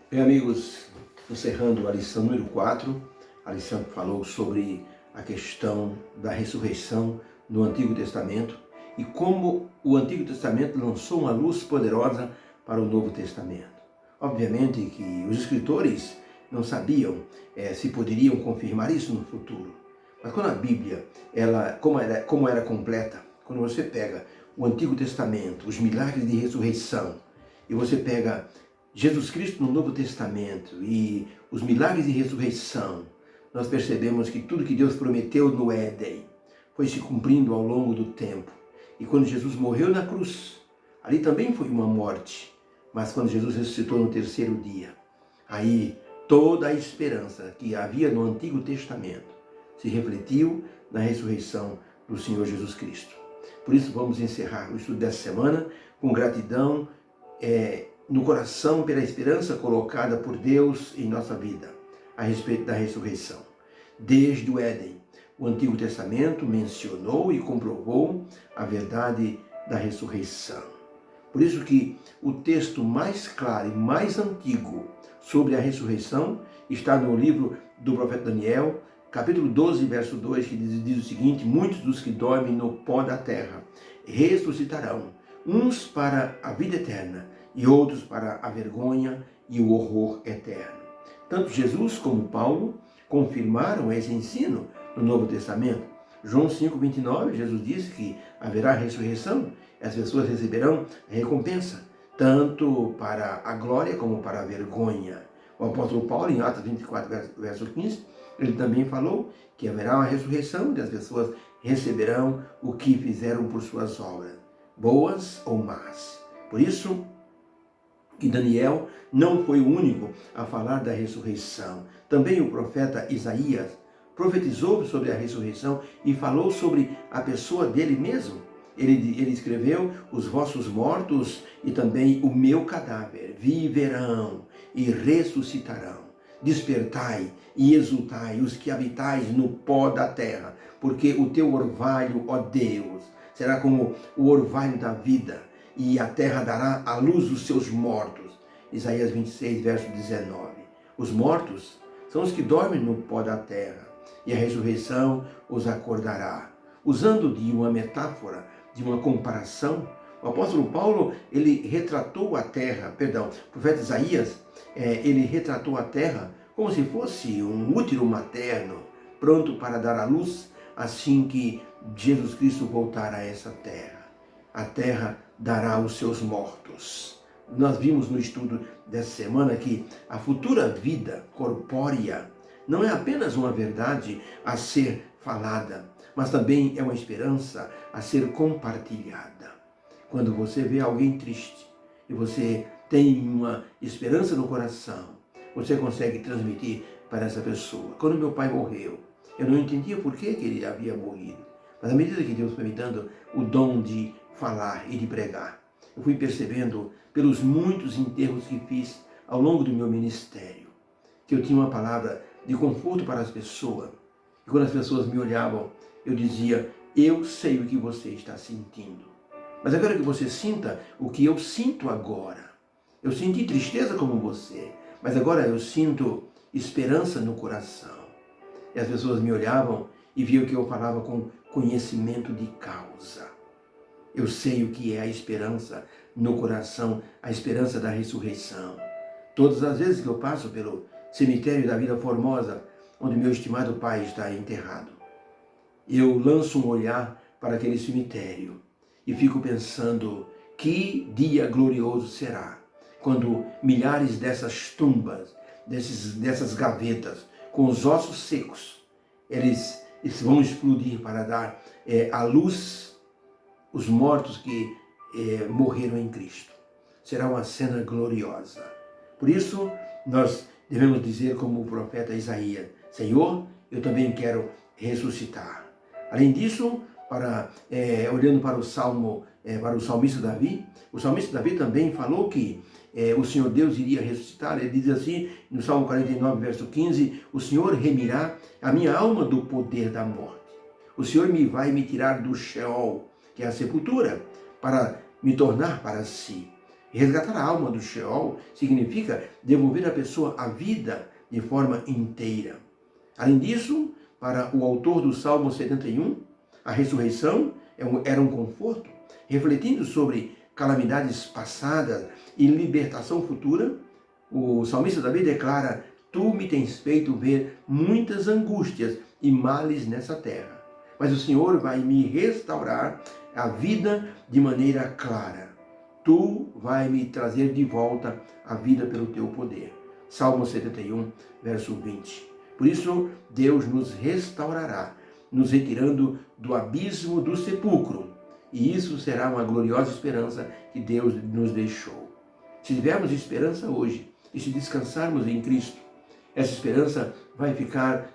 Bem, amigos, encerrando a lição número 4, a lição que falou sobre a questão da ressurreição no Antigo Testamento e como o Antigo Testamento lançou uma luz poderosa para o Novo Testamento. Obviamente que os escritores não sabiam se poderiam confirmar isso no futuro, mas quando a Bíblia, como era completa, quando você pega o Antigo Testamento, os milagres de ressurreição, e você pega Jesus Cristo no Novo Testamento e os milagres de ressurreição, nós percebemos que tudo que Deus prometeu no Éden foi se cumprindo ao longo do tempo. E quando Jesus morreu na cruz, ali também foi uma morte, mas quando Jesus ressuscitou no terceiro dia, aí toda a esperança que havia no Antigo Testamento se refletiu na ressurreição do Senhor Jesus Cristo. Por isso vamos encerrar o estudo dessa semana com gratidão no coração pela esperança colocada por Deus em nossa vida a respeito da ressurreição. Desde o Éden, o Antigo Testamento mencionou e comprovou a verdade da ressurreição. Por isso que o texto mais claro e mais antigo sobre a ressurreição está no livro do profeta Daniel, capítulo 12, verso 2, que diz o seguinte: muitos dos que dormem no pó da terra ressuscitarão, uns para a vida eterna e outros para a vergonha e o horror eterno. Tanto Jesus como Paulo confirmaram esse ensino no Novo Testamento. João 5,29, Jesus disse que haverá ressurreição, as pessoas receberão recompensa, tanto para a glória como para a vergonha. O apóstolo Paulo, em Atos 24, verso 15, ele também falou que haverá uma ressurreição e as pessoas receberão o que fizeram por suas obras, boas ou más. Por isso, que Daniel não foi o único a falar da ressurreição. Também o profeta Isaías profetizou sobre a ressurreição e falou sobre a pessoa dele mesmo. Ele escreveu: os vossos mortos e também o meu cadáver viverão e ressuscitarão. Despertai e exultai, os que habitais no pó da terra, porque o teu orvalho, ó Deus, será como o orvalho da vida, e a terra dará à luz os seus mortos. Isaías 26, verso 19. Os mortos são os que dormem no pó da terra, e a ressurreição os acordará. Usando de uma metáfora, de uma comparação, o apóstolo Paulo, ele retratou a terra, o profeta Isaías, ele retratou a terra como se fosse um útero materno, pronto para dar à luz, assim que Jesus Cristo voltar a essa terra. A terra dará os seus mortos. Nós vimos no estudo dessa semana que a futura vida corpórea não é apenas uma verdade a ser falada, mas também é uma esperança a ser compartilhada. Quando você vê alguém triste e você tem uma esperança no coração, você consegue transmitir para essa pessoa. Quando meu pai morreu, eu não entendia por que ele havia morrido, mas à medida que Deus foi me dando o dom de falar e de pregar, eu fui percebendo pelos muitos enterros que fiz ao longo do meu ministério, que eu tinha uma palavra de conforto para as pessoas. E quando as pessoas me olhavam, eu dizia: eu sei o que você está sentindo, mas eu quero que você sinta o que eu sinto agora. Eu senti tristeza como você, mas agora eu sinto esperança no coração. E as pessoas me olhavam e viam que eu falava com conhecimento de causa. Eu sei o que é a esperança no coração, a esperança da ressurreição. Todas as vezes que eu passo pelo cemitério da Vila Formosa, onde meu estimado pai está enterrado, eu lanço um olhar para aquele cemitério e fico pensando: que dia glorioso será quando milhares dessas tumbas, dessas gavetas, com os ossos secos, eles vão explodir para dar à luz os mortos que morreram em Cristo. Será uma cena gloriosa. Por isso, nós devemos dizer como o profeta Isaías: Senhor, eu também quero ressuscitar. Além disso, olhando para o salmista Davi, o salmista Davi também falou que o Senhor Deus iria ressuscitar. Ele diz assim, no Salmo 49, verso 15, o Senhor remirá a minha alma do poder da morte. O Senhor vai me tirar do Sheol, que é a sepultura, para me tornar para si. Resgatar a alma do Sheol significa devolver à pessoa a vida de forma inteira. Além disso, para o autor do Salmo 71, a ressurreição era um conforto, refletindo sobre calamidades passadas e libertação futura. O salmista Davi declara: Tu me tens feito ver muitas angústias e males nessa terra, mas o Senhor vai me restaurar a vida de maneira clara. Tu vai me trazer de volta a vida pelo teu poder. Salmo 71, verso 20. Por isso, Deus nos restaurará, nos retirando do abismo do sepulcro. E isso será uma gloriosa esperança que Deus nos deixou. Se tivermos esperança hoje e se descansarmos em Cristo, essa esperança vai ficar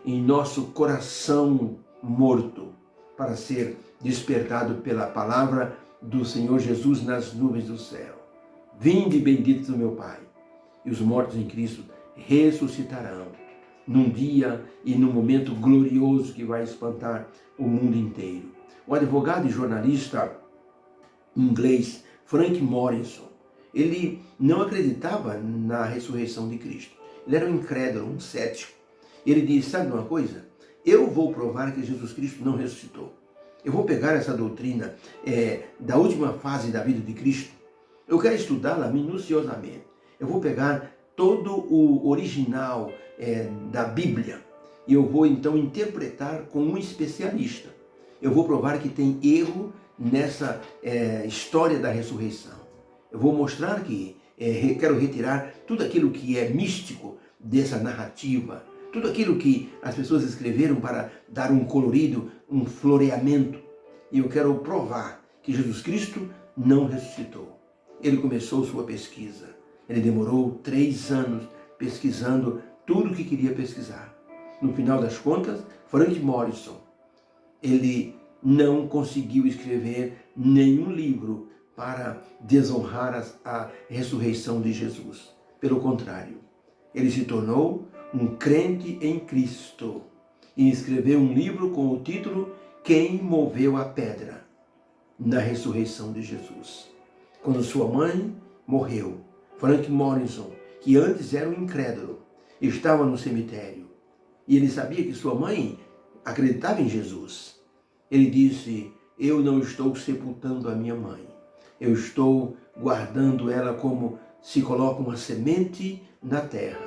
em nosso coração morto para ser despertado pela palavra do Senhor Jesus nas nuvens do céu. Vinde benditos do meu Pai. E os mortos em Cristo ressuscitarão num dia e num momento glorioso que vai espantar o mundo inteiro. O advogado e jornalista inglês Frank Morison, ele não acreditava na ressurreição de Cristo. Ele era um incrédulo, um cético. Ele disse: sabe uma coisa? Eu vou provar que Jesus Cristo não ressuscitou. Eu vou pegar essa doutrina da última fase da vida de Cristo. Eu quero estudá-la minuciosamente. Eu vou pegar todo o original da Bíblia e eu vou então interpretar com um especialista. Eu vou provar que tem erro nessa história da ressurreição. Eu vou mostrar que quero retirar tudo aquilo que é místico dessa narrativa, tudo aquilo que as pessoas escreveram para dar um colorido, um floreamento. E eu quero provar que Jesus Cristo não ressuscitou. Ele começou sua pesquisa. Ele demorou 3 anos pesquisando tudo o que queria pesquisar. No final das contas, Frank Morison, ele não conseguiu escrever nenhum livro para desonrar a ressurreição de Jesus. Pelo contrário, ele se tornou um crente em Cristo e escreveu um livro com o título Quem Moveu a Pedra? Na ressurreição de Jesus. Quando sua mãe morreu, Frank Morison, que antes era um incrédulo, estava no cemitério e ele sabia que sua mãe acreditava em Jesus. Ele disse: eu não estou sepultando a minha mãe, eu estou guardando ela como se coloca uma semente na terra,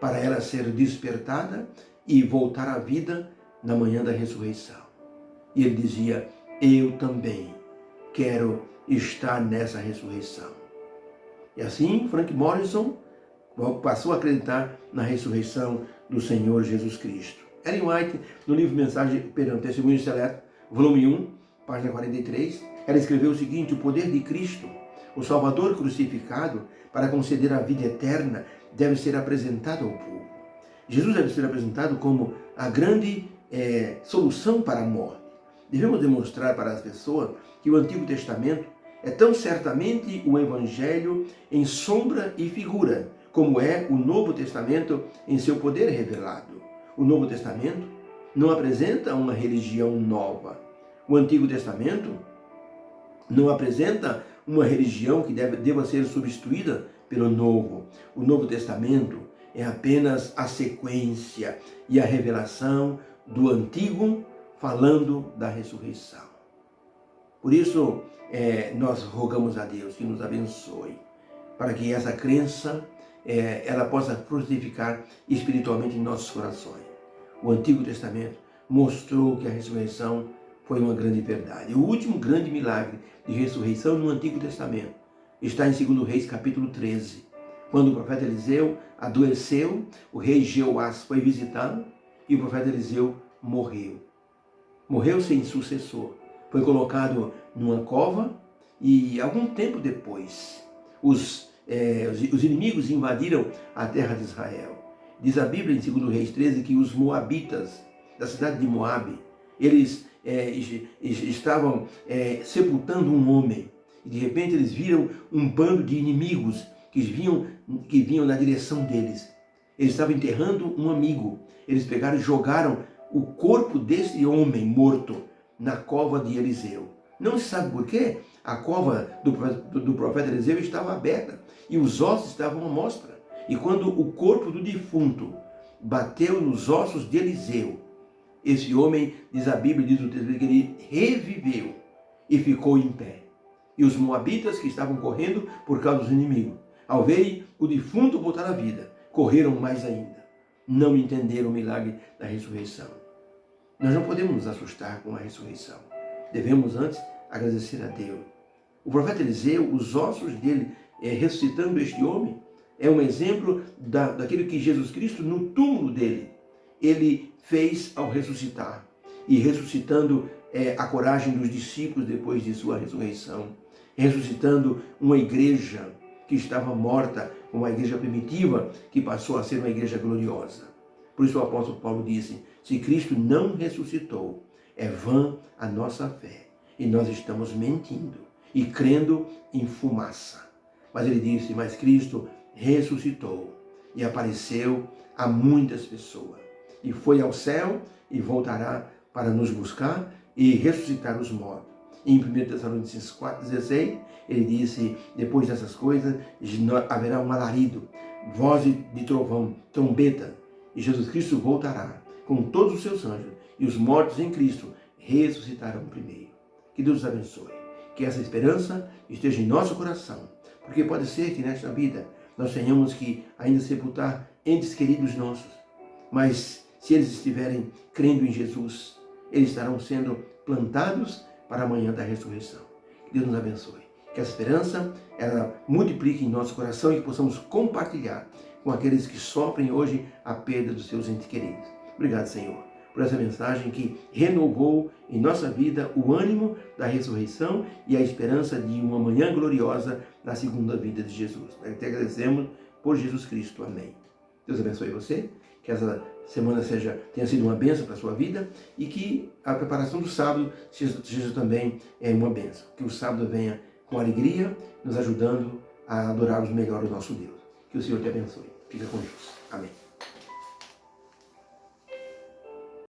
para ela ser despertada e voltar à vida na manhã da ressurreição. E ele dizia: eu também quero estar nessa ressurreição. E assim, Frank Morison passou a acreditar na ressurreição do Senhor Jesus Cristo. Ellen White, no livro Testemunho Seleto, volume 1, página 43, ela escreveu o seguinte: o poder de Cristo, o Salvador crucificado, para conceder a vida eterna, deve ser apresentado ao povo. Jesus deve ser apresentado como a grande solução para a morte. Devemos demonstrar para as pessoas que o Antigo Testamento é tão certamente o Evangelho em sombra e figura, como é o Novo Testamento em seu poder revelado. O Novo Testamento não apresenta uma religião nova. O Antigo Testamento não apresenta uma religião que deva ser substituída pelo Novo. O Novo Testamento é apenas a sequência e a revelação do Antigo falando da ressurreição. Por isso, nós rogamos a Deus que nos abençoe, para que essa crença ela possa frutificar espiritualmente em nossos corações. O Antigo Testamento mostrou que a ressurreição foi uma grande verdade. O último grande milagre de ressurreição no Antigo Testamento está em 2 Reis, capítulo 13. Quando o profeta Eliseu adoeceu, o rei Jeoás foi visitá-lo e o profeta Eliseu morreu. Morreu sem sucessor. Foi colocado numa cova e algum tempo depois os inimigos invadiram a terra de Israel. Diz a Bíblia em 2 Reis 13 que os moabitas da cidade de Moabe, eles estavam sepultando um homem. E de repente eles viram um bando de inimigos que vinham na direção deles. Eles estavam enterrando um amigo. Eles pegaram e jogaram o corpo desse homem morto na cova de Eliseu. Não se sabe por quê. A cova do profeta Eliseu estava aberta e os ossos estavam à mostra. E quando o corpo do defunto bateu nos ossos de Eliseu, esse homem, diz a Bíblia, diz o texto, que ele reviveu e ficou em pé. E os moabitas que estavam correndo por causa dos inimigos, ao verem o defunto voltar à vida, correram mais ainda. Não entenderam o milagre da ressurreição. Nós não podemos nos assustar com a ressurreição. Devemos antes agradecer a Deus. O profeta Eliseu, os ossos dele ressuscitando este homem, é um exemplo daquilo que Jesus Cristo, no túmulo dele, ele fez ao ressuscitar. E ressuscitando a coragem dos discípulos depois de sua ressurreição. Ressuscitando uma igreja que estava morta, uma igreja primitiva, que passou a ser uma igreja gloriosa. Por isso o apóstolo Paulo disse, se Cristo não ressuscitou, é vã a nossa fé. E nós estamos mentindo e crendo em fumaça. Mas ele disse, mas Cristo ressuscitou e apareceu a muitas pessoas. E foi ao céu e voltará para nos buscar e ressuscitar os mortos. Em 1 Tessalonicenses 4,16, ele disse, depois dessas coisas, haverá um alarido, voz de trovão, trombeta, e Jesus Cristo voltará com todos os seus anjos, e os mortos em Cristo ressuscitarão primeiro. Que Deus os abençoe. Que essa esperança esteja em nosso coração, porque pode ser que nesta vida nós tenhamos que ainda sepultar entes queridos nossos, mas se eles estiverem crendo em Jesus, eles estarão sendo plantados para a manhã da ressurreição. Que Deus nos abençoe. Que a esperança, ela multiplique em nosso coração e que possamos compartilhar com aqueles que sofrem hoje a perda dos seus entes queridos. Obrigado, Senhor, por essa mensagem que renovou em nossa vida o ânimo da ressurreição e a esperança de uma manhã gloriosa na segunda vinda de Jesus. Nós te agradecemos por Jesus Cristo. Amém. Deus abençoe você. Que essa semana tenha sido uma bênção para a sua vida e que a preparação do sábado seja também uma bênção. Que o sábado venha com alegria, nos ajudando a adorarmos melhor o nosso Deus. Que o Senhor te abençoe. Fica com Deus. Amém.